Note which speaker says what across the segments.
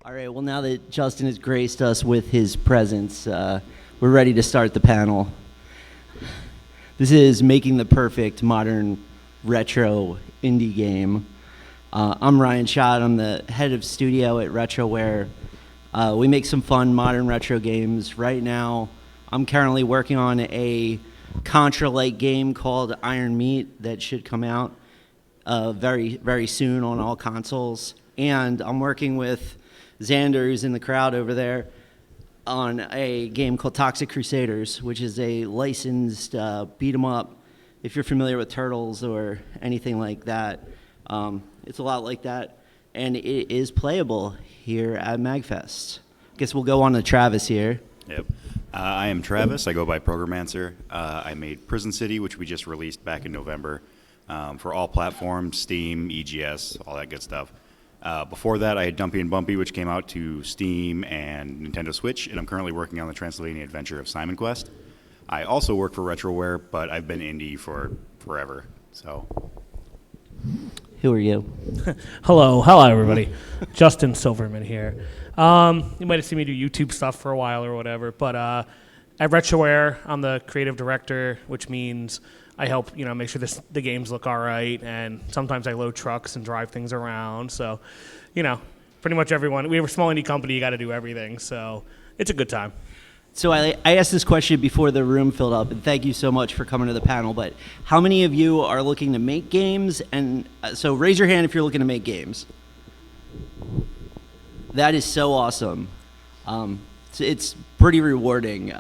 Speaker 1: All right, well, now that Justin has graced us with his presence, we're ready to start the panel. This is Making the Perfect Modern Retro Indie Game. I'm Ryan Schott. I'm the head of studio at Retroware. We make some fun modern retro games. Right now, I'm currently working on a Contra-like game called Iron Meat that should come out very, very soon on all consoles. And I'm working with Xander, who's in the crowd over there, on a game called Toxic Crusaders, which is a licensed beat 'em up. If you're familiar with Turtles or anything like that, it's a lot like that, and it is playable here at MAGFest. I guess we'll go on to Travis here.
Speaker 2: Yep. I am Travis. I go by Programancer. I made Prison City, which we just released back in November, for all platforms, Steam, EGS, all that good stuff. Before that, I had Dumpy and Bumpy, which came out to Steam and Nintendo Switch, and I'm currently working on the Transylvania Adventure of Simon Quest. I also work for Retroware, but I've been indie for forever. So,
Speaker 3: who are you? Hello, everybody. Justin Silverman here. You might have seen me do YouTube stuff for a while or whatever, but at Retroware, I'm the creative director, which means I help, make sure the games look all right, and sometimes I load trucks and drive things around. So, pretty much everyone. We're a small indie company. You got to do everything. So it's a good time.
Speaker 1: So I asked this question before the room filled up, and thank you so much for coming to the panel. But how many of you are looking to make games? And so raise your hand if you're looking to make games. That is so awesome. It's pretty rewarding.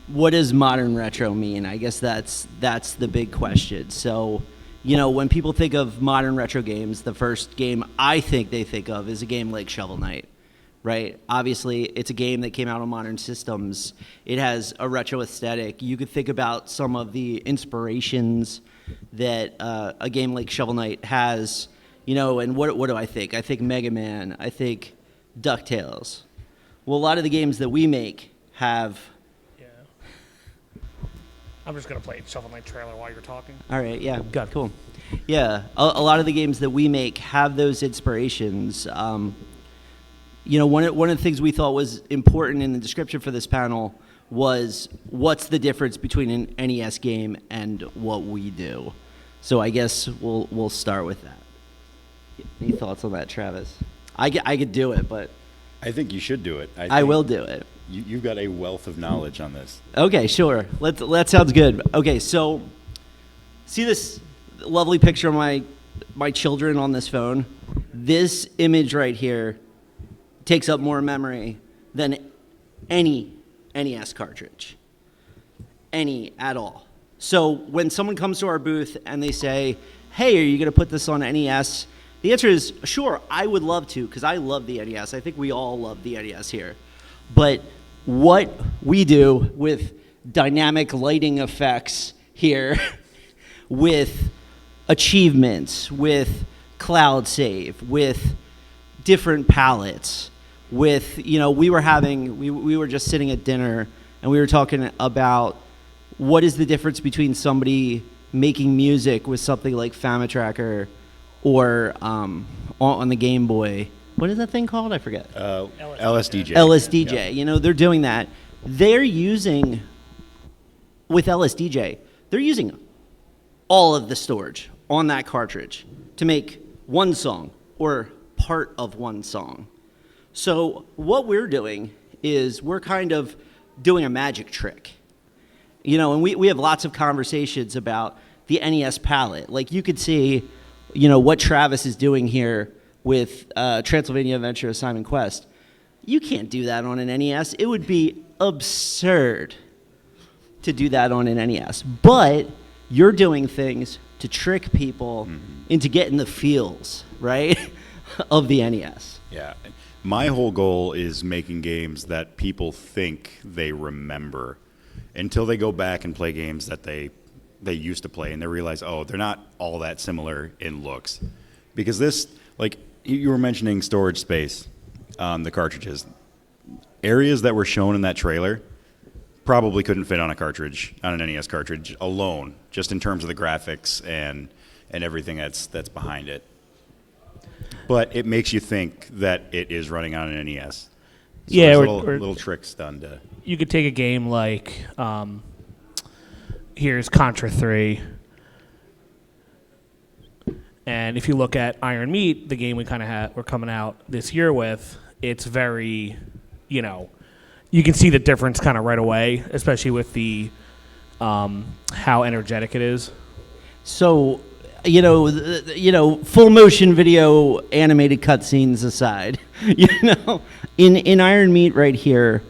Speaker 1: What does modern retro mean? I guess that's the big question. So, when people think of modern retro games, the first game I think they think of is a game like Shovel Knight, right? Obviously, it's a game that came out on modern systems. It has a retro aesthetic. You could think about some of the inspirations that a game like Shovel Knight has, and what do I think? I think Mega Man. I think DuckTales. Well, a lot of the games that we make have...
Speaker 3: I'm just going to play Shovel Knight trailer while you're talking.
Speaker 1: All right, yeah,
Speaker 3: Got it.
Speaker 1: cool. Yeah, a lot of the games that we make have those inspirations. One of the things we thought was important in the description for this panel was what's the difference between an NES game and what we do. So I guess we'll start with that. Any thoughts on that, Travis? I could do it, but
Speaker 2: I think you should do it.
Speaker 1: I will do it.
Speaker 2: You've got a wealth of knowledge on this.
Speaker 1: Okay, sure. That sounds good. Okay, so see this lovely picture of my children on this phone? This image right here takes up more memory than any NES cartridge. Any at all. So when someone comes to our booth and they say, hey, are you going to put this on NES? The answer is, sure, I would love to, because I love the NES. I think we all love the NES here. But what we do with dynamic lighting effects here, with achievements, with cloud save, with different palettes, with, we were just sitting at dinner and we were talking about what is the difference between somebody making music with something like Famitracker or on the Game Boy. What is that thing called? I forget.
Speaker 2: LSDJ.
Speaker 1: LSDJ. Yeah. They're doing that. They're using, with LSDJ, they're using all of the storage on that cartridge to make one song or part of one song. So what we're doing is we're kind of doing a magic trick. And we have lots of conversations about the NES palette. Like you could see, what Travis is doing here with Transylvania Adventure of Simon Quest. You can't do that on an NES. It would be absurd to do that on an NES. But you're doing things to trick people into getting the feels, right, of the NES.
Speaker 2: Yeah. My whole goal is making games that people think they remember until they go back and play games that they used to play and they realize, oh, they're not all that similar in looks. Because this, like, you were mentioning storage space on the cartridges. Areas that were shown in that trailer probably couldn't fit on an NES cartridge alone, just in terms of the graphics and everything that's behind it. But it makes you think that it is running on an NES. So
Speaker 3: Yeah,
Speaker 2: there's
Speaker 3: or
Speaker 2: little tricks done to.
Speaker 3: you could take a game like here's Contra 3. And if you look at Iron Meat, the game we're coming out this year with, it's very, you can see the difference kind of right away, especially with the how energetic it is.
Speaker 1: So, full motion video animated cutscenes aside, in Iron Meat right here,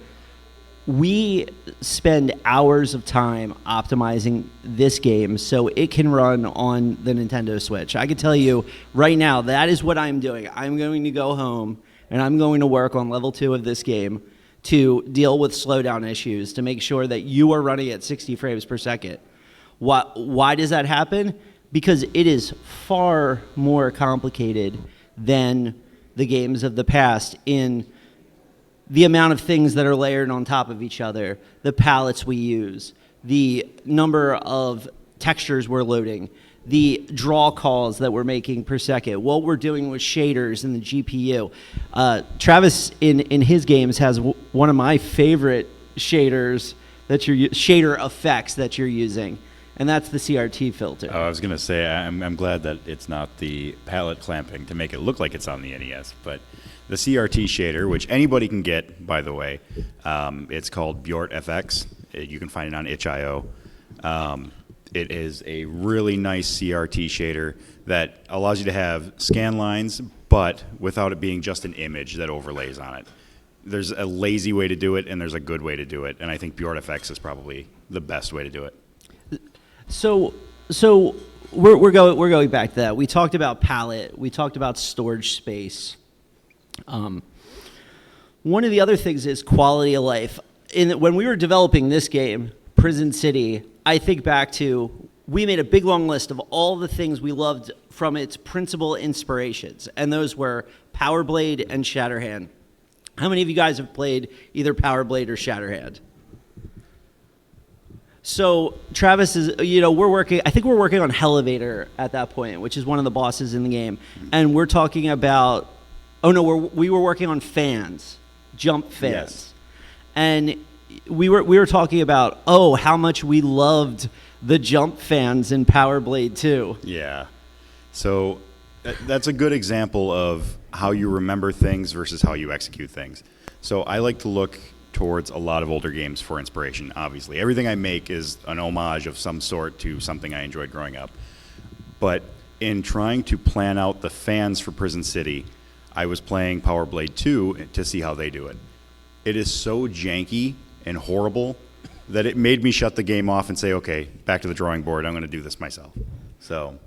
Speaker 1: we spend hours of time optimizing this game so it can run on the Nintendo Switch. I can tell you right now, that is what I'm doing. I'm going to go home and I'm going to work on level 2 of this game to deal with slowdown issues to make sure that you are running at 60 frames per second. Why does that happen? Because it is far more complicated than the games of the past in the amount of things that are layered on top of each other, the palettes we use, the number of textures we're loading, the draw calls that we're making per second, what we're doing with shaders in the GPU. Travis, in his games, has one of my favorite shaders shader effects that you're using, and that's the CRT filter.
Speaker 2: Oh, I was going to say, I'm glad that it's not the palette clamping to make it look like it's on the NES, but the CRT shader, which anybody can get, by the way, it's called Bjort FX. You can find it on itch.io. It is a really nice CRT shader that allows you to have scan lines, but without it being just an image that overlays on it. There's a lazy way to do it, and there's a good way to do it, and I think Bjort FX is probably the best way to do it.
Speaker 1: So we're going back to that. We talked about palette. We talked about storage space. One of the other things is quality of life. When we were developing this game, Prison City, I think back to, we made a big long list of all the things we loved from its principal inspirations, and those were Power Blade and Shatterhand. How many of you guys have played either Power Blade or Shatterhand? So Travis is, I think we're working on Elevator at that point, which is one of the bosses in the game, and we're talking about, we were working on fans, jump fans,
Speaker 2: Yes.
Speaker 1: and we were talking about how much we loved the jump fans in Power Blade 2.
Speaker 2: Yeah. So that's a good example of how you remember things versus how you execute things. So I like to look towards a lot of older games for inspiration, obviously. Everything I make is an homage of some sort to something I enjoyed growing up. But in trying to plan out the fans for Prison City, I was playing Power Blade 2 to see how they do it. It is so janky and horrible that it made me shut the game off and say, okay, back to the drawing board, I'm going to do this myself. So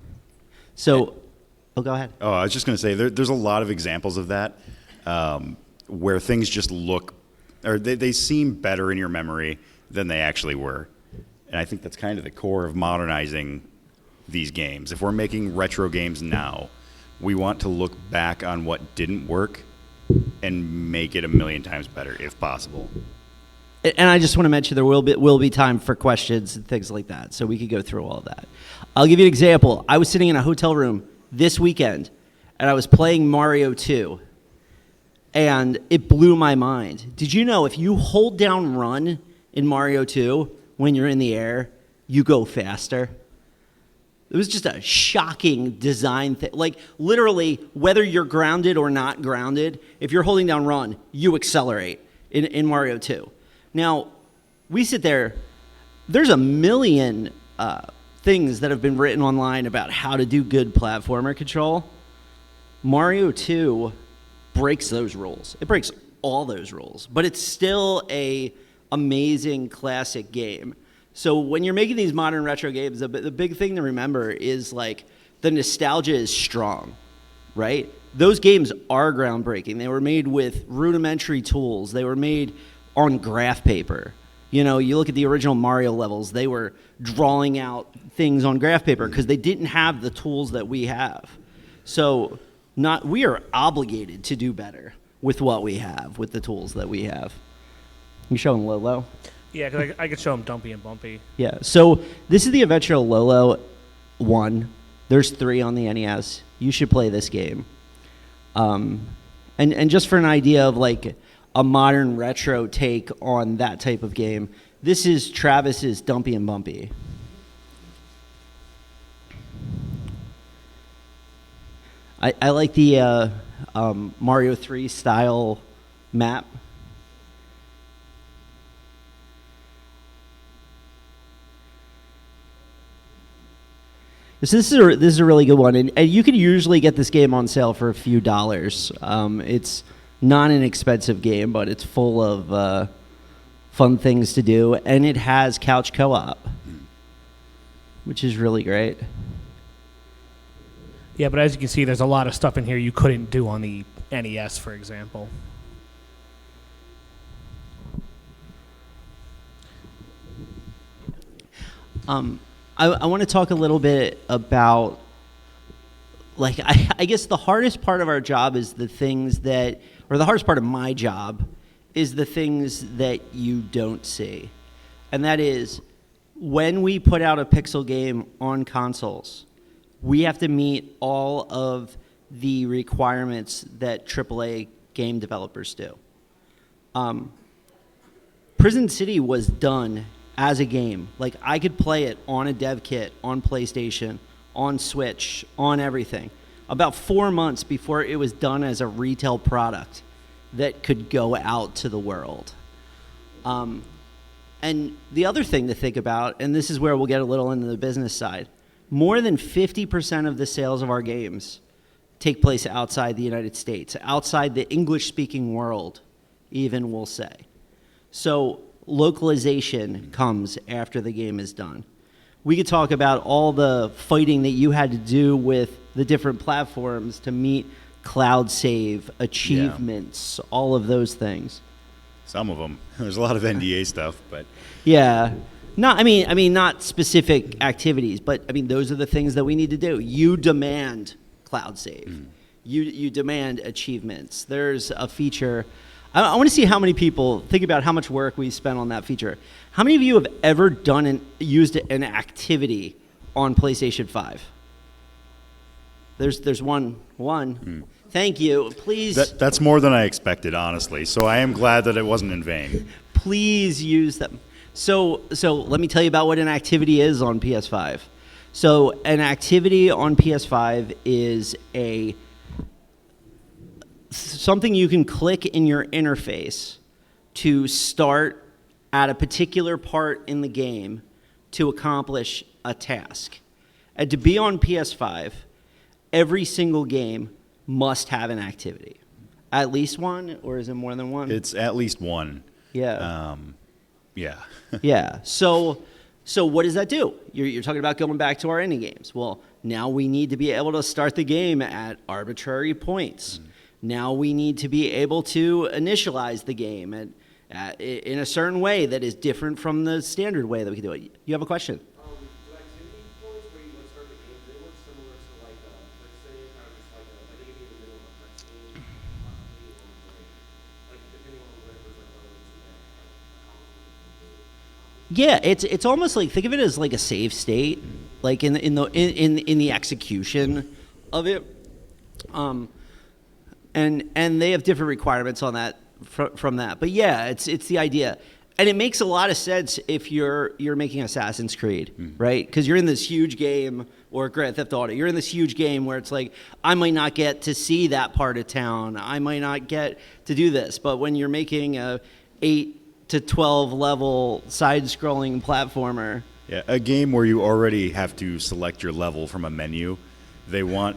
Speaker 1: go ahead.
Speaker 2: Oh, I was just going to say, there's a lot of examples of that where things just look, or they seem better in your memory than they actually were. And I think that's kind of the core of modernizing these games. If we're making retro games now, we want to look back on what didn't work and make it a million times better, if possible.
Speaker 1: And I just want to mention there will be time for questions and things like that, so we could go through all of that. I'll give you an example. I was sitting in a hotel room this weekend, and I was playing Mario 2, and it blew my mind. Did you know if you hold down run in Mario 2 when you're in the air, you go faster? It was just a shocking design thing. Like, literally, whether you're grounded or not grounded, if you're holding down run, you accelerate in Mario 2. Now, we sit there, there's a million things that have been written online about how to do good platformer control. Mario 2 breaks those rules. It breaks all those rules, but it's still a amazing classic game. So when you're making these modern retro games, the big thing to remember is, like, the nostalgia is strong, right? Those games are groundbreaking. They were made with rudimentary tools. They were made on graph paper. You look at the original Mario levels, they were drawing out things on graph paper because they didn't have the tools that we have. So we are obligated to do better with what we have, with the tools that we have. You showing Lolo?
Speaker 3: Yeah, because I could show them Dumpy and Bumpy.
Speaker 1: Yeah, so this is the Adventure Lolo 1. There's 3 on the NES. You should play this game. And just for an idea of like a modern retro take on that type of game, this is Travis's Dumpy and Bumpy. I like the Mario 3 style map. So this is a really good one, and you can usually get this game on sale for a few dollars. It's not an expensive game, but it's full of fun things to do, and it has couch co-op, which is really great.
Speaker 3: Yeah, but as you can see, there's a lot of stuff in here you couldn't do on the NES, for example.
Speaker 1: I want to talk a little bit about, like, I guess the hardest part of our job is the things that, or the hardest part of my job is the things that you don't see. And that is, when we put out a pixel game on consoles, we have to meet all of the requirements that AAA game developers do. Prison City was done as a game. Like, I could play it on a dev kit, on PlayStation, on Switch, on everything, about 4 months before it was done as a retail product that could go out to the world. And the other thing to think about, and this is where we'll get a little into the business side, more than 50% of the sales of our games take place outside the United States, outside the English-speaking world, even, we'll say. So localization comes after the game is done. We could talk about all the fighting that you had to do with the different platforms to meet cloud save, achievements, all of those things.
Speaker 2: Some of them. There's a lot of NDA stuff, but
Speaker 1: yeah. I mean, not specific activities, but I mean, those are the things that we need to do. You demand cloud save. You demand achievements. There's a feature. I want to see how many people think about how much work we spent on that feature. How many of you have ever used an activity on PlayStation 5? There's one. Thank you. Please.
Speaker 2: That's more than I expected, honestly. So I am glad that it wasn't in vain.
Speaker 1: Please use them. So let me tell you about what an activity is on PS5. So an activity on PS5 is something you can click in your interface to start at a particular part in the game to accomplish a task. And to be on PS5, every single game must have an activity. At least one, or is it more than one?
Speaker 2: It's at least one.
Speaker 1: Yeah.
Speaker 2: Yeah.
Speaker 1: Yeah. So what does that do? You're talking about going back to our indie games. Well, now we need to be able to start the game at arbitrary points. Now we need to be able to initialize the game in a certain way that is different from the standard way that we can do it. You have a question?
Speaker 4: Do activity points where you start the game, do they work similar to like let's say kind of just like they could be in the middle of a cutscene, possibly, or like depending on whatever's like
Speaker 1: Yeah, it's almost like, think of it as like a save state, like in the execution of it, and they have different requirements on that from that. But yeah, it's the idea, and it makes a lot of sense if you're making Assassin's Creed, right? Because you're in this huge game, or Grand Theft Auto. You're in this huge game where it's like, I might not get to see that part of town. I might not get to do this. But when you're making a 8 to 12 level side-scrolling platformer.
Speaker 2: Yeah, a game where you already have to select your level from a menu. They want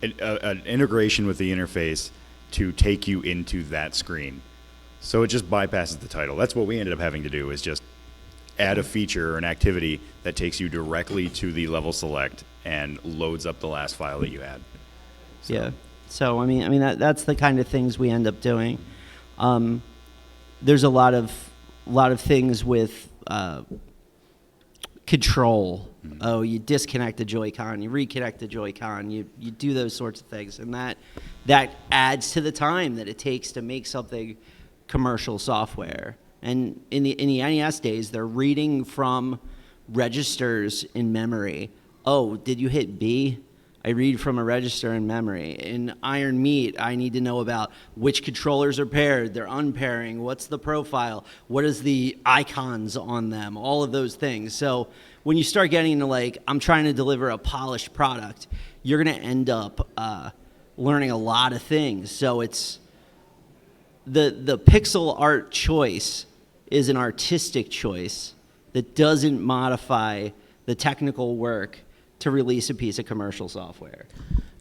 Speaker 2: an integration with the interface to take you into that screen. So it just bypasses the title. That's what we ended up having to do, is just add a feature or an activity that takes you directly to the level select and loads up the last file that you had. So.
Speaker 1: Yeah. So I mean that's the kind of things we end up doing. There's a lot of things with control. Oh, you disconnect the Joy-Con, you reconnect the Joy-Con, you do those sorts of things, and that adds to the time that it takes to make something commercial software. And in the NES days, they're reading from registers in memory. Oh, did you hit B? I read from a register in memory. In Iron Meat, I need to know about which controllers are paired, their unpairing, what's the profile, what is the icons on them, all of those things. So when you start getting into like, I'm trying to deliver a polished product, you're going to end up learning a lot of things. So it's the pixel art choice is an artistic choice that doesn't modify the technical work to release a piece of commercial software.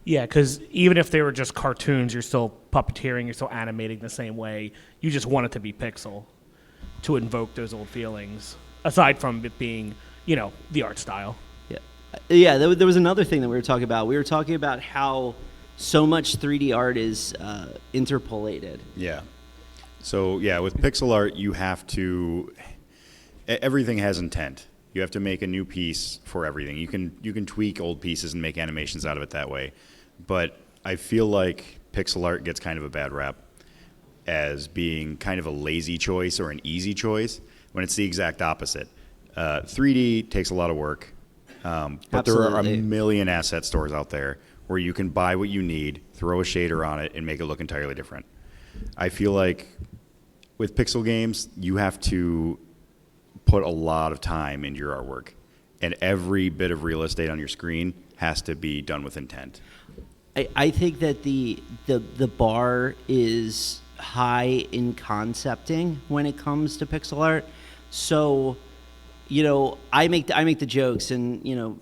Speaker 3: Yeah, because even if they were just cartoons, you're still puppeteering, you're still animating the same way. You just want it to be pixel to invoke those old feelings, aside from it being, the art style.
Speaker 1: Yeah, there was another thing that we were talking about. We were talking about how so much 3D art is interpolated.
Speaker 2: Yeah. So, yeah, with pixel art, you have to... Everything has intent. You have to make a new piece for everything. You can tweak old pieces and make animations out of it that way. But I feel like pixel art gets kind of a bad rap as being kind of a lazy choice or an easy choice when it's the exact opposite. 3D takes a lot of work, but there are a million asset stores out there where you can buy what you need, throw a shader on it, and make it look entirely different. I feel like with pixel games, you have to put a lot of time into your artwork, and every bit of real estate on your screen has to be done with intent.
Speaker 1: I think that the bar is high in concepting when it comes to pixel art. So, I make the jokes, and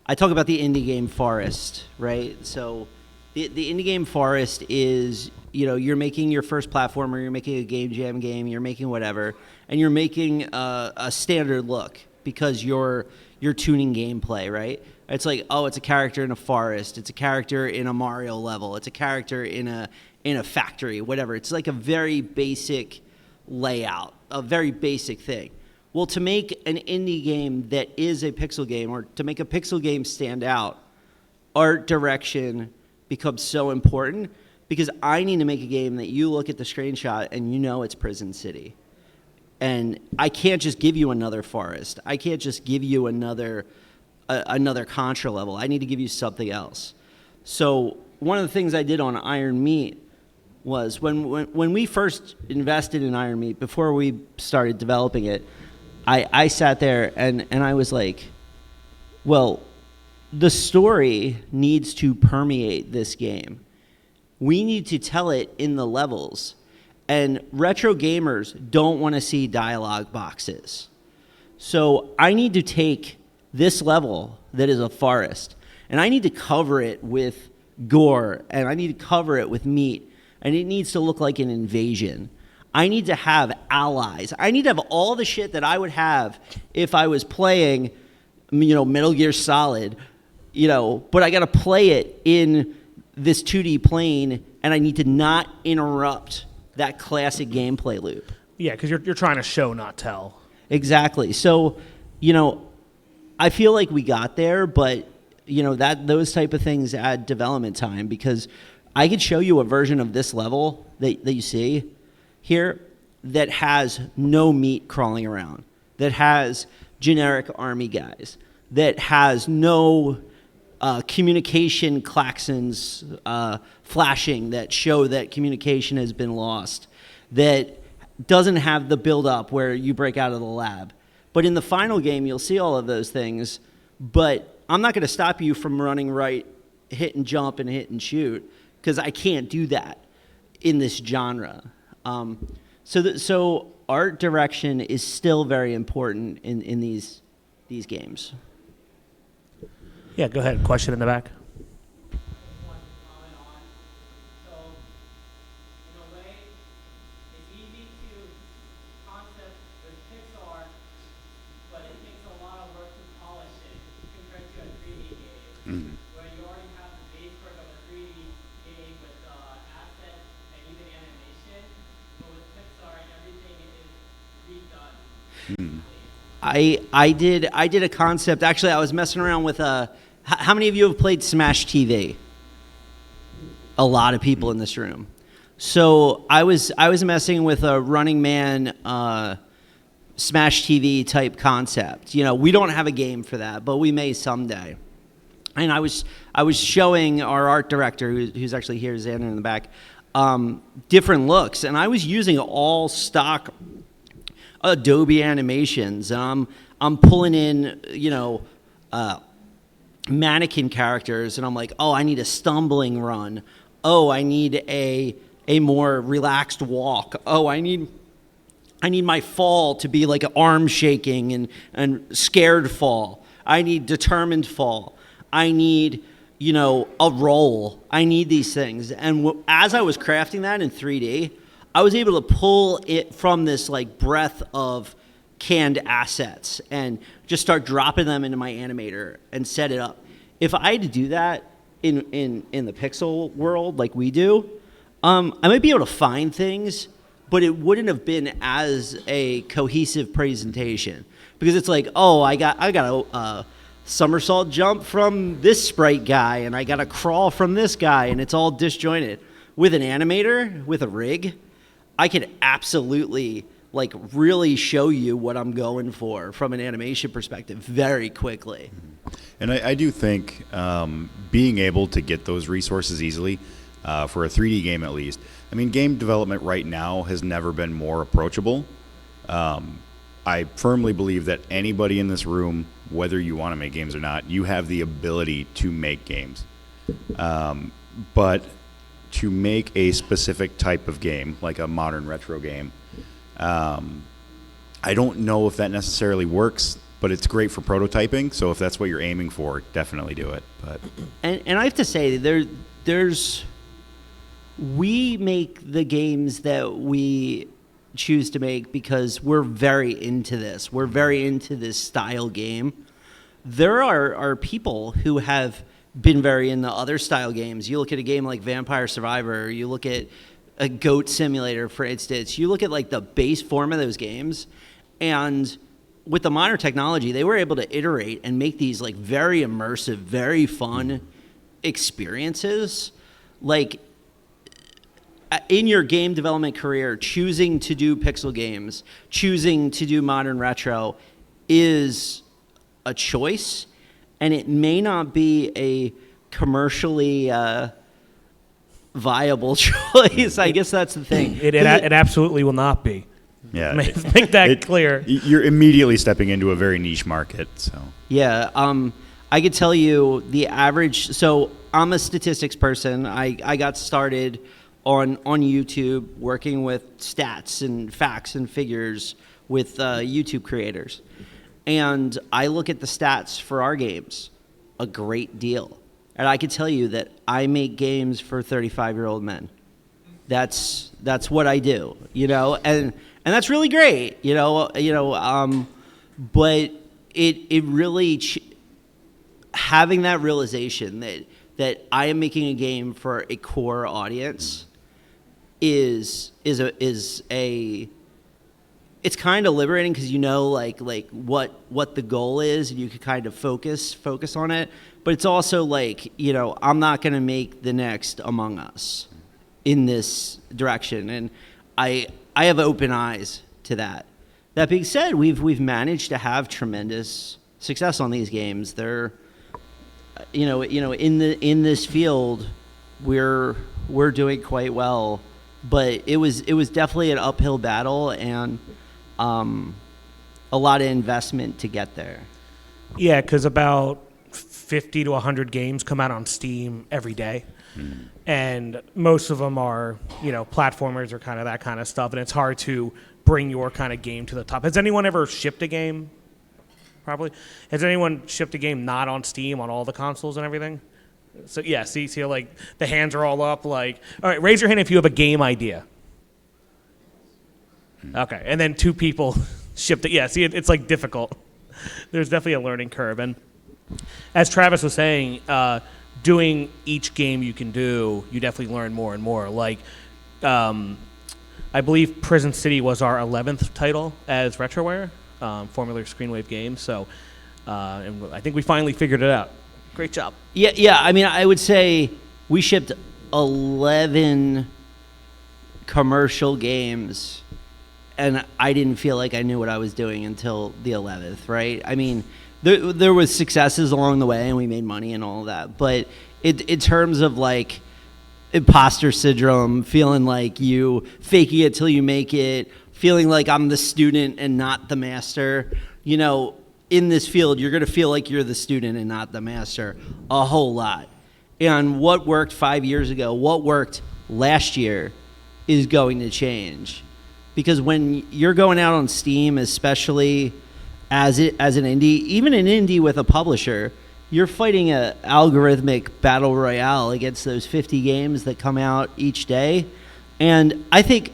Speaker 1: I talk about the indie game forest, right? So the indie game forest is, you're making your first platformer, you're making a game jam game, you're making whatever, and you're making a standard look because you're tuning gameplay, right? It's like, oh, it's a character in a forest, it's a character in a Mario level, it's a character in a factory, whatever. It's like a very basic layout, a very basic thing. Well, to make an indie game that is a pixel game, or to make a pixel game stand out, art direction becomes so important, because I need to make a game that you look at the screenshot and it's Prison City. And I can't just give you another forest. I can't just give you another Contra level. I need to give you something else. So one of the things I did on Iron Meat was when we first invested in Iron Meat, before we started developing it, I sat there and I was like, well, the story needs to permeate this game. We need to tell it in the levels. And retro gamers don't want to see dialogue boxes. So I need to take this level that is a forest, and I need to cover it with gore, and I need to cover it with meat, and it needs to look like an invasion. I need to have allies. I need to have all the shit that I would have if I was playing, Metal Gear Solid, but I got to play it in this 2D plane, and I need to not interrupt that classic gameplay loop.
Speaker 3: Yeah, because you're trying to show, not tell.
Speaker 1: Exactly. So, I feel like we got there, but those type of things add development time, because I could show you a version of this level that you see here that has no meat crawling around, that has generic army guys, that has no communication klaxons flashing that show that communication has been lost, that doesn't have the build-up where you break out of the lab. But in the final game, you'll see all of those things, but I'm not going to stop you from running right, hit and jump, and hit and shoot, because I can't do that in this genre. So art direction is still very important in these games.
Speaker 3: Yeah, go ahead. Question in the back.
Speaker 4: Where you already have the base work of a 3D game with assets and even animation, but with Pixar, everything is redone.
Speaker 1: I did a concept. Actually, I was messing around with how many of you have played Smash TV? A lot of people in this room. So I was messing with a Running Man Smash TV type concept. We don't have a game for that, but we may someday. And I was showing our art director, who's actually here, Xander in the back, different looks, and I was using all stock Adobe animations. I'm pulling in, mannequin characters, and I'm like, oh, I need a stumbling run. Oh, I need a more relaxed walk. Oh, I need my fall to be like an arm shaking and scared fall. I need determined fall. I need, a roll. I need these things. And as I was crafting that in 3D, I was able to pull it from this like breadth of canned assets and just start dropping them into my animator and set it up. If I had to do that in the pixel world like we do, I might be able to find things, but it wouldn't have been as a cohesive presentation, because it's like, oh, I got a somersault jump from this sprite guy, and I got a crawl from this guy, and it's all disjointed. With an animator, with a rig, I could absolutely like really show you what I'm going for from an animation perspective very quickly.
Speaker 2: And I do think being able to get those resources easily for a 3D game at least. I mean, game development right now has never been more approachable. I firmly believe that anybody in this room, whether you want to make games or not, you have the ability to make games. But to make a specific type of game, like a modern retro game, I don't know if that necessarily works, but it's great for prototyping. So if that's what you're aiming for, definitely do it. But
Speaker 1: and I have to say, we make the games that we choose to make because we're very into this. We're very into this style game. There are people who have been very into other style games. You look at a game like Vampire Survivor, you look at a Goat Simulator, for instance, you look at like the base form of those games, and with the modern technology, they were able to iterate and make these like very immersive, very fun experiences. Like, in your game development career, choosing to do pixel games, choosing to do modern retro is a choice, and it may not be a commercially viable choice. I guess that's the thing.
Speaker 3: It absolutely will not be.
Speaker 2: yeah,
Speaker 3: Make that clear.
Speaker 2: You're immediately stepping into a very niche market. So
Speaker 1: Yeah, I could tell you the average. So I'm a statistics person. I got started on YouTube working with stats and facts and figures with YouTube creators. And I look at the stats for our games a great deal. And I can tell you that I make games for 35-year-old men. That's what I do, and that's really great, but it really having that realization that I am making a game for a core audience is it's kind of liberating, because like what the goal is, and you can kind of focus on it. But it's also like, I'm not going to make the next Among Us in this direction, and I have open eyes to that. That being said, we've managed to have tremendous success on these games. They're in this field, we're doing quite well, but it was definitely an uphill battle, and a lot of investment to get there.
Speaker 3: Yeah, because about 50 to 100 games come out on Steam every day. And most of them are, platformers or kind of that kind of stuff. And it's hard to bring your kind of game to the top. Has anyone ever shipped a game? Probably. Has anyone shipped a game not on Steam on all the consoles and everything? So, yeah, see, like, the hands are all up. Like, all right, raise your hand if you have a game idea. Okay, and then 2 people shipped it. Yeah, see, it's like difficult. There's definitely a learning curve. And as Travis was saying, doing each game you can do, you definitely learn more and more. Like, I believe Prison City was our 11th title as Retroware, formerly Screenwave Games. So, and I think we finally figured it out. Great job.
Speaker 1: Yeah. I mean, I would say we shipped 11 commercial games, and I didn't feel like I knew what I was doing until the 11th, right? I mean, there was successes along the way, and we made money and all of that. But in terms of like imposter syndrome, feeling like you faking it till you make it, feeling like I'm the student and not the master, you know, in this field, you're going to feel like you're the student and not the master a whole lot. And what worked 5 years ago, what worked last year is going to change. Because when you're going out on Steam, especially as an indie, even an indie with a publisher, you're fighting a algorithmic battle royale against those 50 games that come out each day. And I think,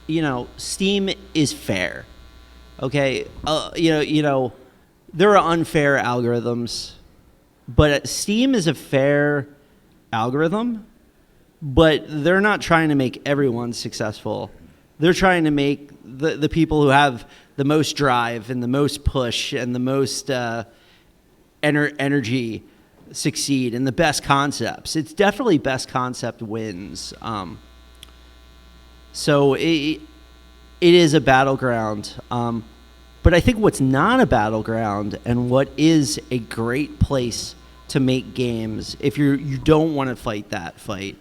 Speaker 1: you know, Steam is fair. Okay? You know, there are unfair algorithms, but Steam is a fair algorithm, but they're not trying to make everyone successful. They're trying to make the people who have the most drive and the most push and the most energy succeed, and the best concepts. It's definitely best concept wins. So it is a battleground. But I think what's not a battleground and what is a great place to make games, if you don't want to fight that fight,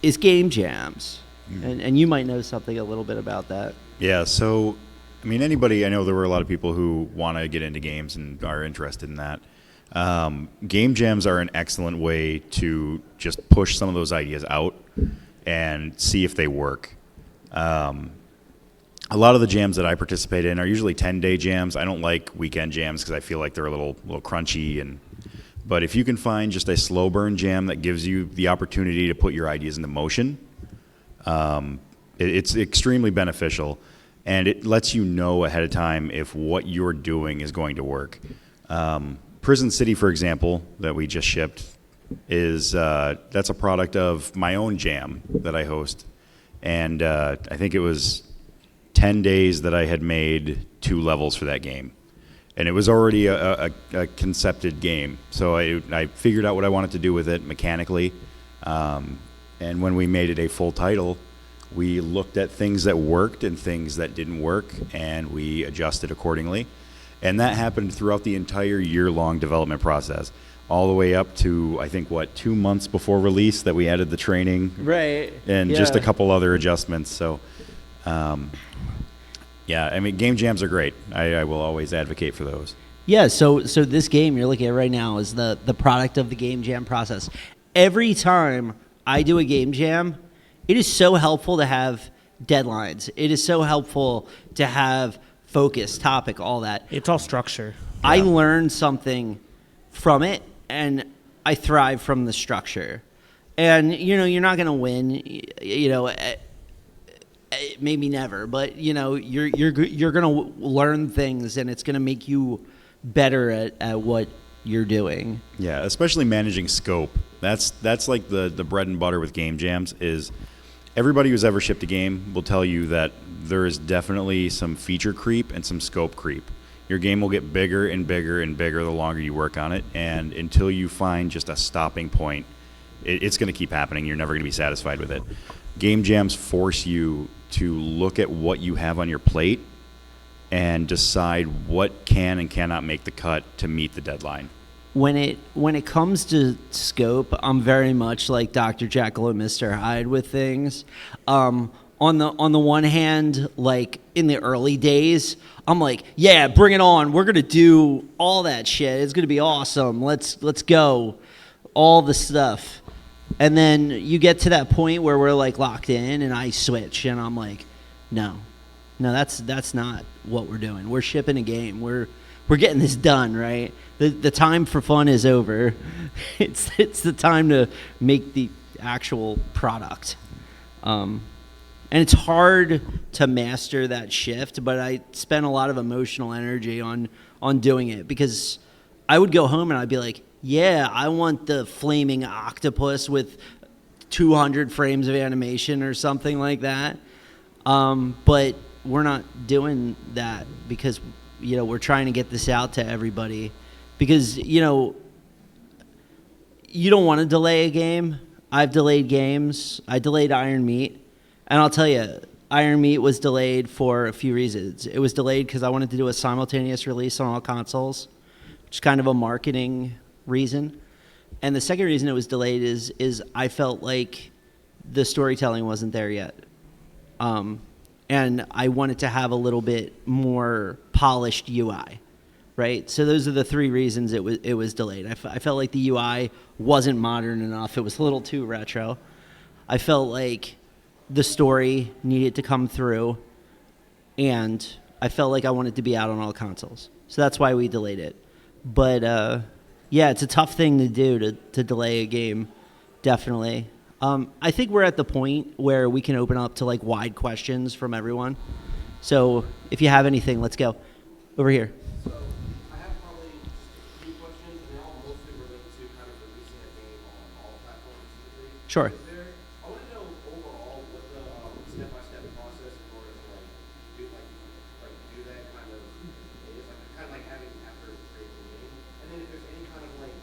Speaker 1: is game jams. And you might know something a little bit about that.
Speaker 2: Yeah, so, I mean, I know there were a lot of people who want to get into games and are interested in that. Game jams are an excellent way to just push some of those ideas out and see if they work. A lot of the jams that I participate in are usually 10-day jams. I don't like weekend jams because I feel like they're a little crunchy. But if you can find just a slow burn jam that gives you the opportunity to put your ideas into motion, it's extremely beneficial, and it lets you know ahead of time if what you're doing is going to work. Prison City, for example, that we just shipped, that's a product of my own jam that I host, and I think it was 10 days that I had made 2 levels for that game. And it was already a concepted game. So I figured out what I wanted to do with it mechanically. And when we made it a full title, we looked at things that worked and things that didn't work, and we adjusted accordingly. And that happened throughout the entire year-long development process, all the way up to, I think, 2 months before release that we added the training.
Speaker 1: Right.
Speaker 2: And just a couple other adjustments. So, yeah, I mean, game jams are great. I will always advocate for those.
Speaker 1: Yeah, so this game you're looking at right now is the product of the game jam process. Every time I do a game jam, it is so helpful to have deadlines. It is so helpful to have focus, topic, all that.
Speaker 3: It's all structure.
Speaker 1: I learned something from it, and I thrive from the structure. And, you know, you're not going to win, you know, maybe never, but, you know, you're going to learn things, and it's going to make you better at what you're doing.
Speaker 2: Yeah, especially managing scope. That's like the bread and butter with game jams. Is everybody who's ever shipped a game will tell you that there is definitely some feature creep and some scope creep. Your game will get bigger and bigger and bigger the longer you work on it, and until you find just a stopping point, it's going to keep happening. You're never going to be satisfied with it. Game jams force you to look at what you have on your plate and decide what can and cannot make the cut to meet the deadline.
Speaker 1: When it comes to scope, I'm very much like Dr. Jekyll and Mr. Hyde with things. On the one hand, like in the early days, I'm like, yeah, bring it on. We're gonna do all that shit. It's gonna be awesome. Let's go, all the stuff. And then you get to that point where we're like locked in, and I switch, and I'm like, no, that's not what we're doing. We're shipping a game. We're getting this done, right? The time for fun is over. It's the time to make the actual product. And it's hard to master that shift, but I spent a lot of emotional energy on doing it, because I would go home and I'd be like, yeah, I want the flaming octopus with 200 frames of animation or something like that. But we're not doing that because, you know, we're trying to get this out to everybody, because, you know, you don't want to delay a game. I've delayed games. I delayed Iron Meat. And I'll tell you, Iron Meat was delayed for a few reasons. It was delayed because I wanted to do a simultaneous release on all consoles, just kind of a marketing reason. And the second reason it was delayed is I felt like the storytelling wasn't there yet. And I wanted to have a little bit more polished UI, right? So those are the three reasons it was delayed. I felt like the UI wasn't modern enough. It was a little too retro. I felt like the story needed to come through, and I felt like I wanted to be out on all consoles. So that's why we delayed it. But yeah, it's a tough thing to do to delay a game, definitely. I think we're at the point where we can open up to like wide questions from everyone. So if you have anything, let's go. Over here.
Speaker 4: So I have probably just a few questions, and they're all mostly related to kind of releasing a game on all platforms. Specifically.
Speaker 1: Sure.
Speaker 4: I want to know overall what the step-by-step process in order to do that kind of is, like having after creating the game, and then if there's any kind of like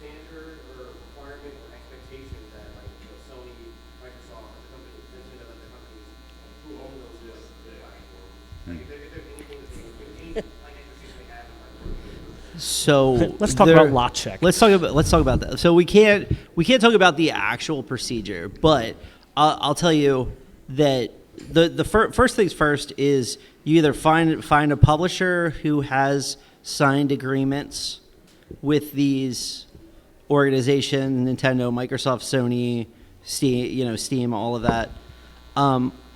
Speaker 4: standard or requirement or expectation that like Sony, Microsoft, the companies, Nintendo, the companies who own those platforms, like if there's anything that they like expectation they have in like working.
Speaker 1: So
Speaker 3: Let's talk about lot check.
Speaker 1: Let's talk about that. So we can't talk about the actual procedure, but I'll tell you that the first things first is you either find a publisher who has signed agreements with these organizations, Nintendo, Microsoft, Sony, Steam, all of that,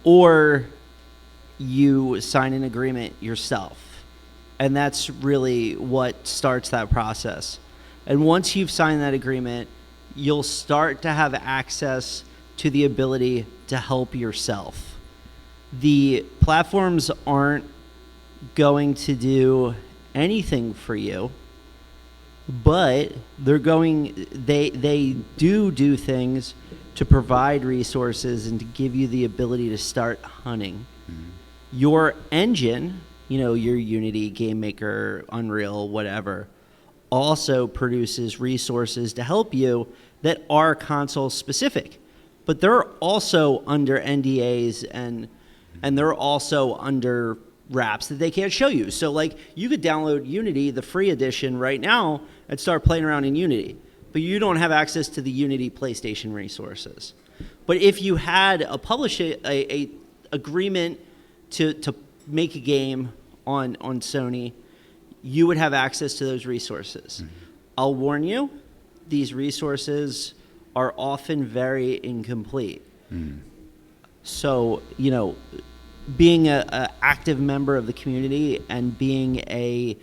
Speaker 1: or you sign an agreement yourself. And that's really what starts that process. And once you've signed that agreement, you'll start to have access to the ability to help yourself. The platforms aren't going to do anything for you, but they do things to provide resources and to give you the ability to start hunting. Your engine, your Unity, GameMaker, Unreal, whatever, also produces resources to help you that are console specific. But they're also under NDAs and they're also under wraps that they can't show you. So like you could download Unity, the free edition right now, and start playing around in Unity. But you don't have access to the Unity PlayStation resources. But if you had a agreement to make a game on Sony, you would have access to those resources. Mm-hmm. I'll warn you, these resources are often very incomplete. Mm. So, being an active member of the community and being a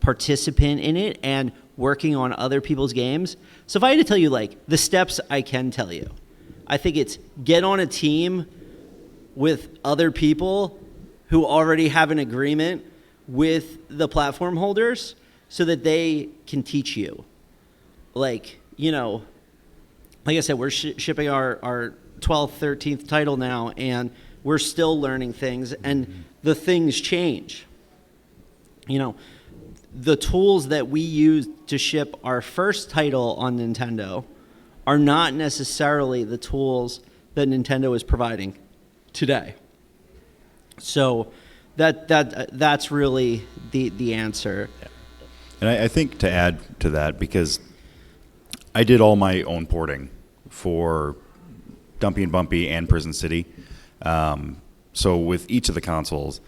Speaker 1: participant in it and working on other people's games. So if I had to tell you, like, the steps I can tell you, I think it's get on a team with other people who already have an agreement with the platform holders so that they can teach you. Like I said, we're shipping our 12th, 13th title now, and we're still learning things, and the things change. The tools that we use to ship our first title on Nintendo are not necessarily the tools that Nintendo is providing today. So that's really the answer.
Speaker 2: Yeah. And I think to add to that, because I did all my own porting for Dumpy and Bumpy and Prison City. So with each of the consoles,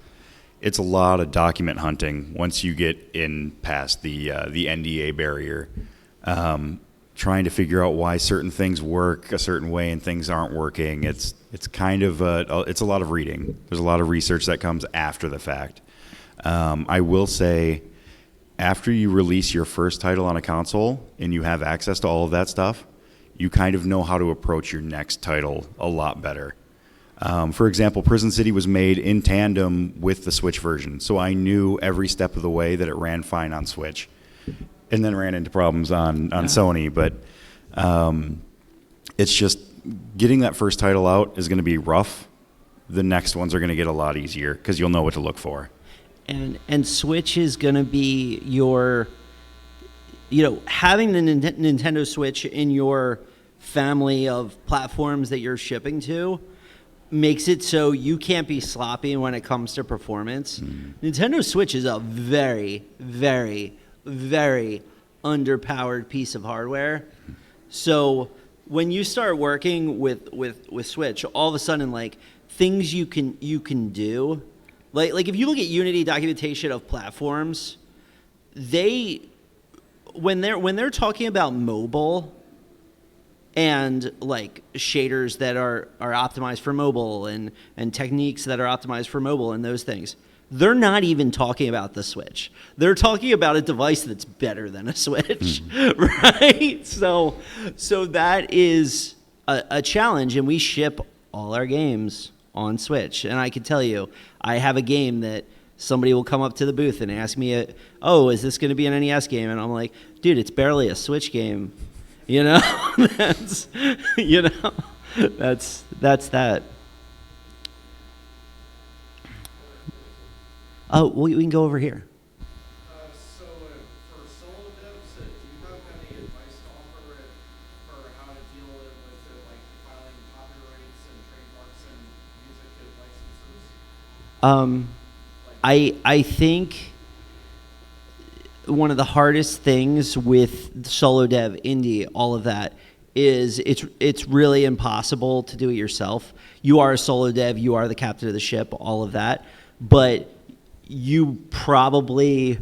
Speaker 2: it's a lot of document hunting once you get in past the NDA barrier, trying to figure out why certain things work a certain way and things aren't working. It's kind of it's a lot of reading. There's a lot of research that comes after the fact. I will say, after you release your first title on a console and you have access to all of that stuff, you kind of know how to approach your next title a lot better. For example, Prison City was made in tandem with the Switch version, so I knew every step of the way that it ran fine on Switch, and then ran into problems on Sony. But it's just getting that first title out is going to be rough. The next ones are going to get a lot easier because you'll know what to look for.
Speaker 1: And Switch is going to be your, having the Nintendo Switch in your family of platforms that you're shipping to makes it so you can't be sloppy when it comes to performance. Nintendo Switch is a very, very very underpowered piece of hardware. So when you start working with Switch, all of a sudden, like, things you can do, like if you look at Unity documentation of platforms, when they're talking about mobile and like shaders that are optimized for mobile and techniques that are optimized for mobile and those things, they're not even talking about the Switch. They're talking about a device that's better than a Switch, right? So that is a challenge, and we ship all our games on Switch. And I can tell you, I have a game that somebody will come up to the booth and ask me, oh, is this going to be an NES game? And I'm like, dude, it's barely a Switch game. You know, that's that. Oh, we can go over here.
Speaker 4: So for solo devs, do you have any advice to offer for how to deal with like filing copyrights and trademarks and music licenses?
Speaker 1: I think one of the hardest things with solo dev, indie, all of that is it's really impossible to do it yourself. You are a solo dev, you are the captain of the ship, all of that, but you probably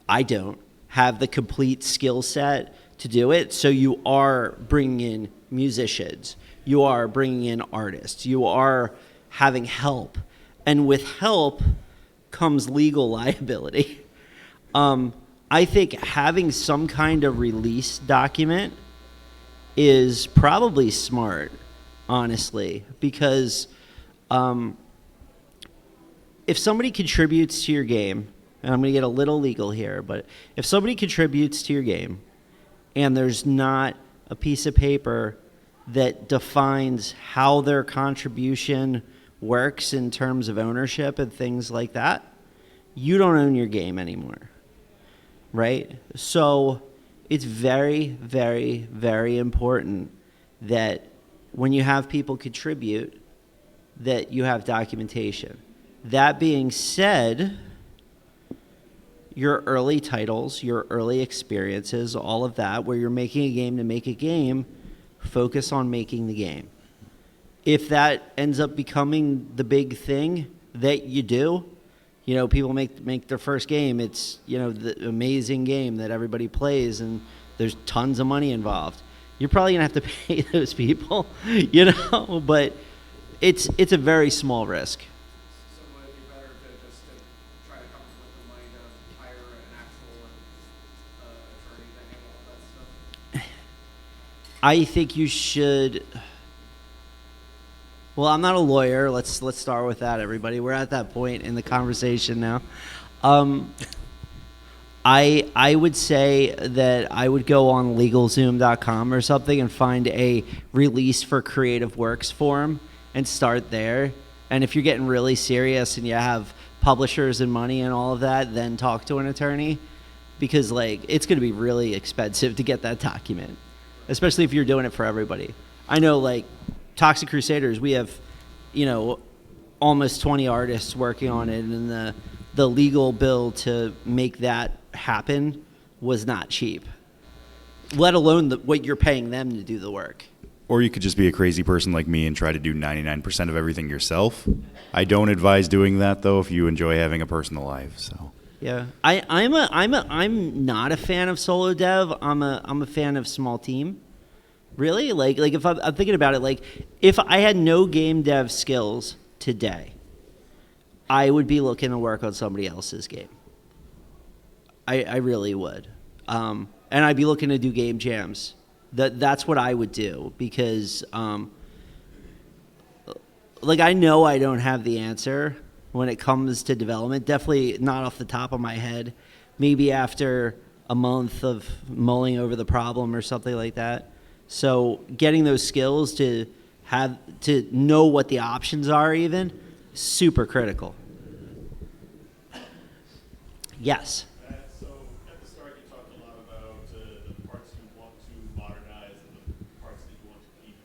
Speaker 1: I don't have the complete skill set to do it. So you are bringing in musicians, you are bringing in artists, you are having help, and with help comes legal liability. I think having some kind of release document is probably smart, honestly, because if somebody contributes to your game, and I'm going to get a little legal here, but if somebody contributes to your game and there's not a piece of paper that defines how their contribution works in terms of ownership and things like that, you don't own your game anymore, right? So it's very, very, very important that when you have people contribute, that you have documentation. That being said, your early titles, your early experiences, all of that, where you're making a game to make a game, focus on making the game. If that ends up becoming the big thing that you do, you know, people make their first game, it's, you know, the amazing game that everybody plays and there's tons of money involved. You're probably gonna have to pay those people, you know, but it's a very small risk.
Speaker 4: So would it be better to just try to come up with the money to hire an actual attorney to handle all that stuff?
Speaker 1: I think you should. Well, I'm not a lawyer. Let's start with that, everybody. We're at that point in the conversation now. I would say that I would go on LegalZoom.com or something and find a release for creative works forum and start there. And if you're getting really serious and you have publishers and money and all of that, then talk to an attorney, because like it's going to be really expensive to get that document, especially if you're doing it for everybody. I know, like Toxic Crusaders, we have, you know, almost 20 artists working on it, and the legal bill to make that happen was not cheap, let alone what you're paying them to do the work.
Speaker 2: Or you could just be a crazy person like me and try to do 99% of everything yourself. I don't advise doing that though if you enjoy having a personal life. So
Speaker 1: yeah, I'm not a fan of solo dev. I'm a fan of small team. Really, like if I'm thinking about it, like if I had no game dev skills today, I would be looking to work on somebody else's game. I really would, and I'd be looking to do game jams. That's what I would do, because like I know I don't have the answer when it comes to development. Definitely not off the top of my head. Maybe after a month of mulling over the problem or something like that. So getting those skills to know what the options are, even, super critical. Yes.
Speaker 5: So at the start, you talked a lot about the parts you want to modernize and the parts that you want to keep.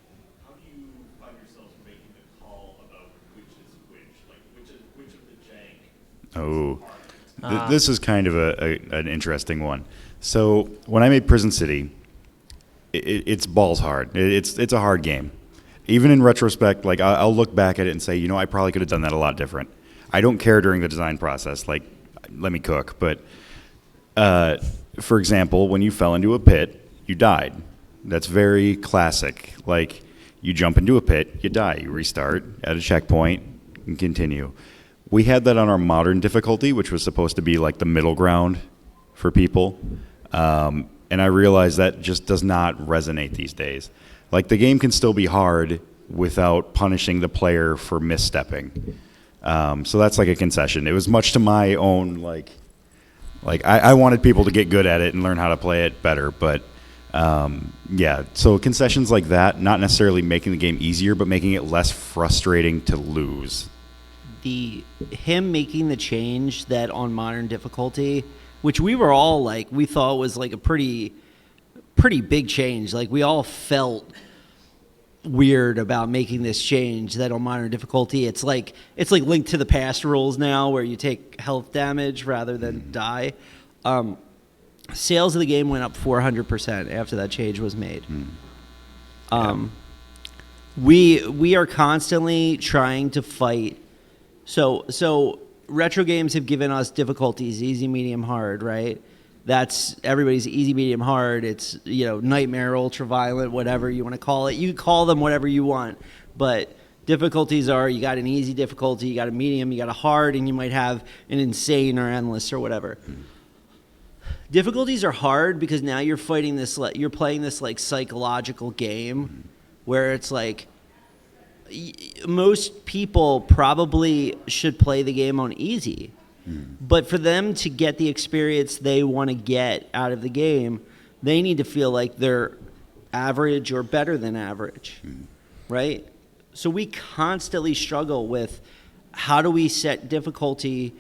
Speaker 5: How do you find yourselves making the call about which is which? Like which of the jank?
Speaker 2: Oh, This is kind of an interesting one. So when I made Prison City, it's balls hard. It's a hard game. Even in retrospect, like I'll look back at it and say, you know, I probably could have done that a lot different. I don't care during the design process. Like, let me cook. But for example, when you fell into a pit, you died. That's very classic. Like, you jump into a pit, you die. You restart at a checkpoint and continue. We had that on our modern difficulty, which was supposed to be like the middle ground for people. And I realized that just does not resonate these days. Like, the game can still be hard without punishing the player for misstepping. So that's like a concession. It was much to my own, like I wanted people to get good at it and learn how to play it better. But yeah, so concessions like that, not necessarily making the game easier, but making it less frustrating to lose.
Speaker 1: Him making the change that on modern difficulty, which we were all like, we thought was like a pretty big change. Like, we all felt weird about making this change that on modern difficulty, it's like Link to the Past rules now, where you take health damage rather than die. Sales of the game went up 400% after that change was made. We are constantly trying to fight. So retro games have given us difficulties: easy, medium, hard, right? That's everybody's easy, medium, hard. It's, you know, nightmare, ultra violent, whatever you want to call it. You can call them whatever you want, but difficulties are, you got an easy difficulty, you got a medium, you got a hard, and you might have an insane or endless or whatever. Difficulties are hard because now you're fighting this, you're playing this like psychological game where it's like, most people probably should play the game on easy. But for them to get the experience they want to get out of the game, they need to feel like they're average or better than average, right? So we constantly struggle with, how do we set difficulty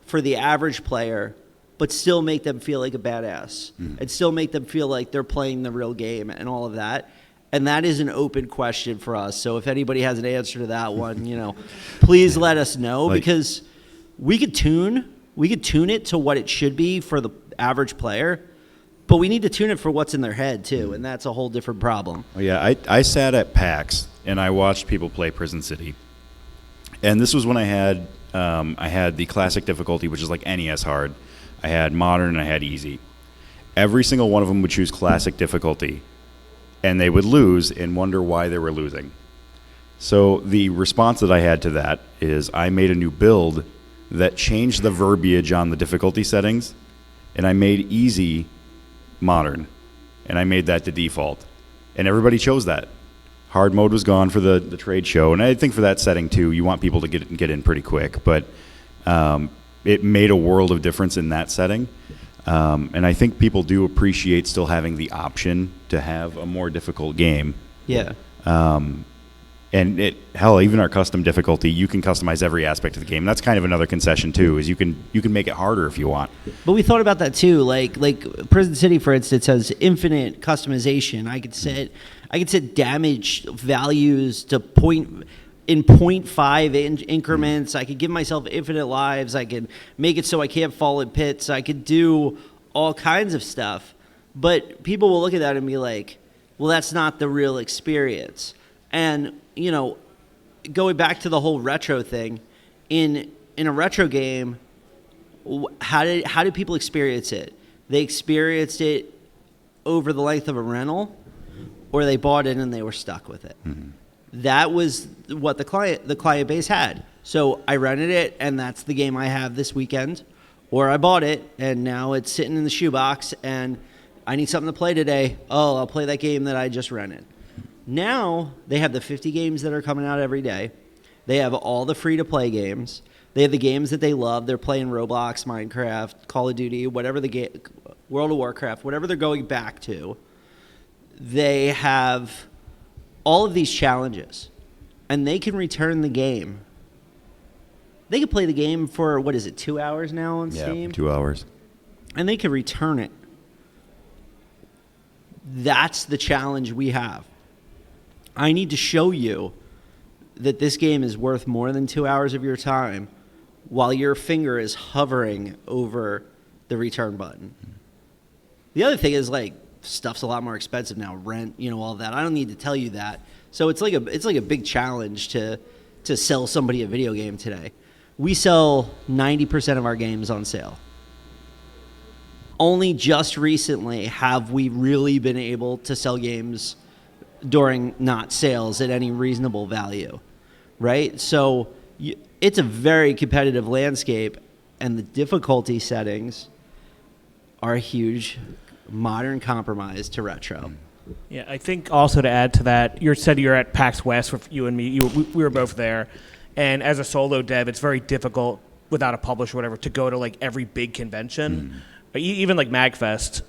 Speaker 1: for the average player but still make them feel like a badass and still make them feel like they're playing the real game and all of that. And that is an open question for us. So if anybody has an answer to that one, you know, please let us know, because we could tune it to what it should be for the average player, but we need to tune it for what's in their head too, and that's a whole different problem.
Speaker 2: Oh, yeah, I sat at PAX and I watched people play Prison City, and this was when I had the classic difficulty, which is like NES hard. I had modern and I had easy. Every single one of them would choose classic difficulty, and they would lose and wonder why they were losing. So the response that I had to that is, I made a new build that changed the verbiage on the difficulty settings, and I made easy modern, and I made that the default. And everybody chose that. Hard mode was gone for the trade show, and I think for that setting too, you want people to get in pretty quick, but it made a world of difference in that setting. And I think people do appreciate still having the option to have a more difficult game.
Speaker 1: Yeah.
Speaker 2: And even our custom difficulty, you can customize every aspect of the game. That's kind of another concession too, is you can make it harder if you want.
Speaker 1: But we thought about that too. Like Prison City, for instance, has infinite customization. I could set damage values to 0.5 increments. I could give myself infinite lives. I could make it so I can't fall in pits. I could do all kinds of stuff. But people will look at that and be like, well, that's not the real experience. And, you know, going back to the whole retro thing, in a retro game, how did people experience it? They experienced it over the length of a rental, or they bought it and they were stuck with it. Mm-hmm. That was what the client base had. So I rented it, and that's the game I have this weekend. Or I bought it, and now it's sitting in the shoebox, and I need something to play today. Oh, I'll play that game that I just rented. Now they have the 50 games that are coming out every day. They have all the free-to-play games. They have the games that they love. They're playing Roblox, Minecraft, Call of Duty, whatever the game, World of Warcraft, whatever they're going back to. They have all of these challenges, and they can return the game. They can play the game for, 2 hours now on Steam?
Speaker 2: Yeah, 2 hours.
Speaker 1: And they can return it. That's the challenge we have. I need to show you that this game is worth more than 2 hours of your time, while your finger is hovering over the return button. The other thing is, like, stuff's a lot more expensive now, rent, all that. I don't need to tell you that. So it's like a big challenge to sell somebody a video game today. We sell 90% of our games on sale. Only just recently have we really been able to sell games during not sales at any reasonable value, right? So it's a very competitive landscape, and the difficulty settings are a huge modern compromise to retro.
Speaker 3: Yeah, I think also to add to that, you said you're at PAX West with you and me. We were both there. And as a solo dev, it's very difficult without a publisher or whatever to go to like every big convention, even like MAGFest.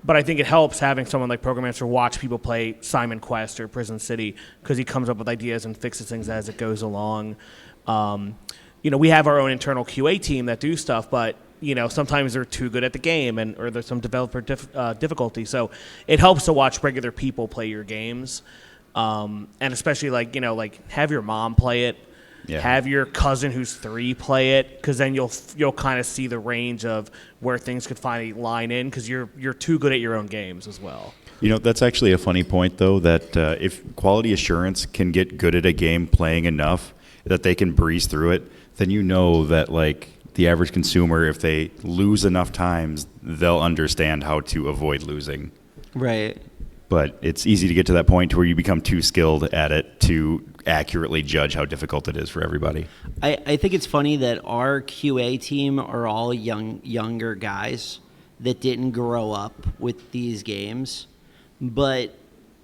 Speaker 3: But I think it helps having someone like Programancer watch people play Simon Quest or Prison City because he comes up with ideas and fixes things as it goes along. We have our own internal QA team that do stuff, but sometimes they're too good at the game or there's some developer difficulty. So it helps to watch regular people play your games. And especially like have your mom play it, have your cousin who's 3 play it, because then you'll kind of see the range of where things could finally line in, because you're too good at your own games as well.
Speaker 2: That's actually a funny point, though, that if quality assurance can get good at a game playing enough that they can breeze through it, then that like the average consumer, if they lose enough times, they'll understand how to avoid losing.
Speaker 1: Right.
Speaker 2: But it's easy to get to that point where you become too skilled at it to accurately judge how difficult it is for everybody.
Speaker 1: I think it's funny that our QA team are all younger guys that didn't grow up with these games. But